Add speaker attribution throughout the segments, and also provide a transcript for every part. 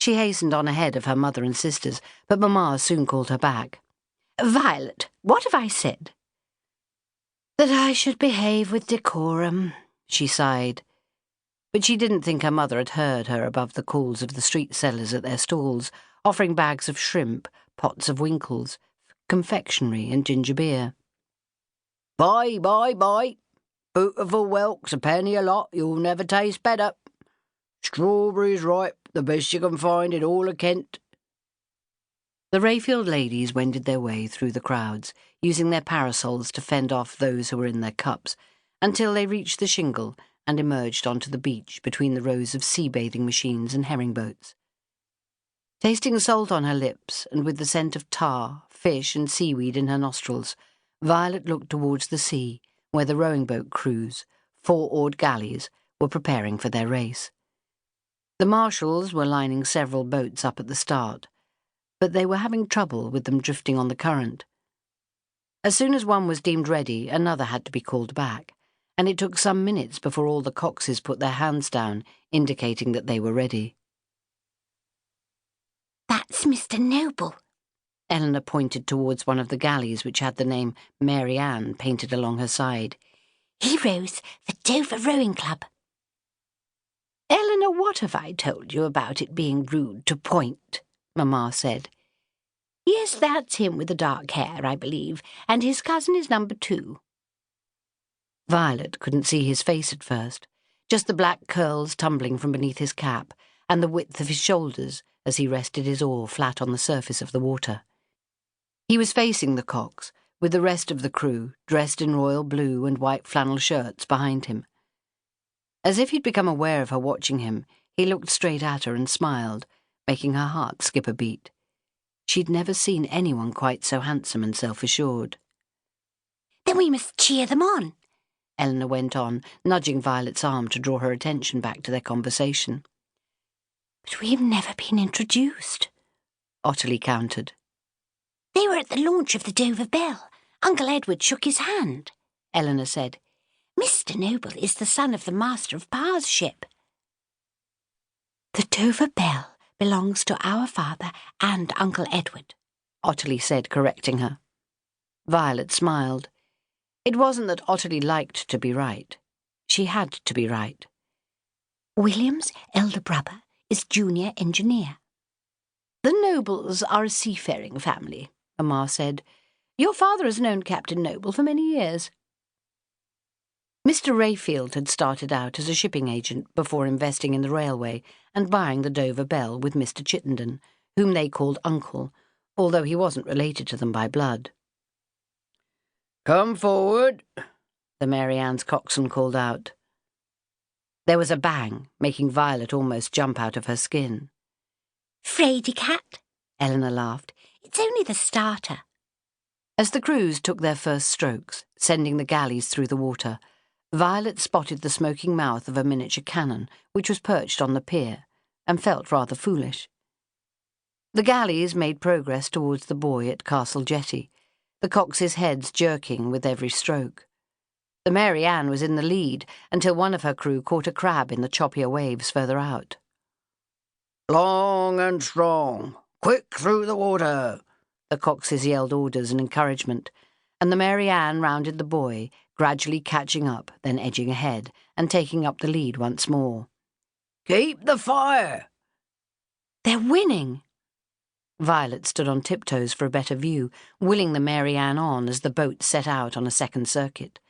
Speaker 1: She hastened on ahead of her mother and sisters, but Mamma soon called her back. "Violet, what have I said?" "That I should behave with decorum," she sighed. But she didn't think her mother had heard her above the calls of the street sellers at their stalls, offering bags of shrimp, pots of winkles, confectionery and ginger beer. "Buy, buy, buy. Beautiful whelks, a penny a lot, you'll never taste better. Strawberries ripe, the best you can find in all of Kent." The Rayfield ladies wended their way through the crowds, using their parasols to fend off those who were in their cups, until they reached the shingle and emerged onto the beach between the rows of sea-bathing machines and herring boats. Tasting salt on her lips and with the scent of tar, fish and seaweed in her nostrils, Violet looked towards the sea, where the rowing boat crews, 4-oared galleys, were preparing for their race. The marshals were lining several boats up at the start, but they were having trouble with them drifting on the current. As soon as one was deemed ready, another had to be called back, and it took some minutes before all the coxes put their hands down, indicating that they were ready.
Speaker 2: "That's Mr. Noble."
Speaker 1: Eleanor pointed towards one of the galleys which had the name Mary Ann painted along her side.
Speaker 2: "He rows for Dover Rowing Club."
Speaker 1: "Eleanor, what have I told you about it being rude to point?" Mamma said.
Speaker 2: "Yes, that's him with the dark hair, I believe, and his cousin is number 2.
Speaker 1: Violet couldn't see his face at first, just the black curls tumbling from beneath his cap and the width of his shoulders as he rested his oar flat on the surface of the water. He was facing the cox, with the rest of the crew, dressed in royal blue and white flannel shirts, behind him. As if he'd become aware of her watching him, he looked straight at her and smiled, making her heart skip a beat. She'd never seen anyone quite so handsome and self-assured.
Speaker 2: "Then we must cheer them on,"
Speaker 1: Eleanor went on, nudging Violet's arm to draw her attention back to their conversation.
Speaker 2: "But we've never been introduced,"
Speaker 1: Ottilie countered.
Speaker 2: "They were at the launch of the Dover Belle. Uncle Edward shook his hand," Eleanor said. "Mr. Noble is the son of the master of Parr's ship." "The Dover Belle belongs to our father and Uncle Edward,"
Speaker 1: Ottilie said, correcting her. Violet smiled. It wasn't that Ottilie liked to be right. She had to be right.
Speaker 2: "William's elder brother is junior engineer."
Speaker 1: "The Nobles are a seafaring family," Mamma said. "Your father has known Captain Noble for many years." Mr. Rayfield had started out as a shipping agent before investing in the railway and buying the Dover Belle with Mr. Chittenden, whom they called Uncle, although he wasn't related to them by blood. "Come forward," the Mary Ann's coxswain called out. There was a bang, making Violet almost jump out of her skin.
Speaker 2: "Fraidy cat,"
Speaker 1: Eleanor laughed.
Speaker 2: "It's only the starter."
Speaker 1: As the crews took their first strokes, sending the galleys through the water, Violet spotted the smoking mouth of a miniature cannon which was perched on the pier, and felt rather foolish. The galleys made progress towards the buoy at Castle Jetty, the coxes' heads jerking with every stroke. The Mary Ann was in the lead until one of her crew caught a crab in the choppier waves further out. "Long and strong, quick through the water," the coxes yelled orders and encouragement, and the Mary Ann rounded the buoy, gradually catching up, then edging ahead, and taking up the lead once more. "Keep the fire!" "They're winning!" Violet stood on tiptoes for a better view, willing the Mary Ann on as the boat set out on a second circuit.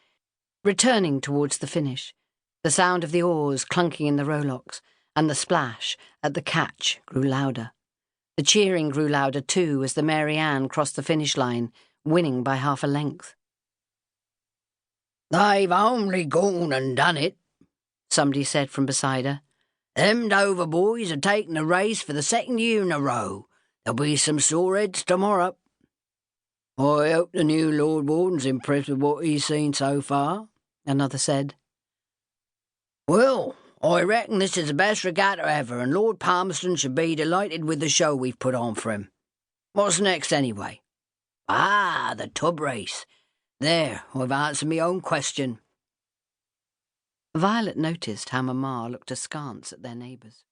Speaker 1: Returning towards the finish, the sound of the oars clunking in the rowlocks and the splash at the catch grew louder. The cheering grew louder too as the Mary Ann crossed the finish line, winning by half a length. "They've only gone and done it," somebody said from beside her. "Them Dover boys are taking the race for the second year in a row. There'll be some sore heads tomorrow." "I hope the new Lord Warden's impressed with what he's seen so far," another said. "Well, I reckon this is the best regatta ever, and Lord Palmerston should be delighted with the show we've put on for him. What's next, anyway?" "Ah, the tub race. There, I've answered my own question." Violet noticed how Mamma looked askance at their neighbours.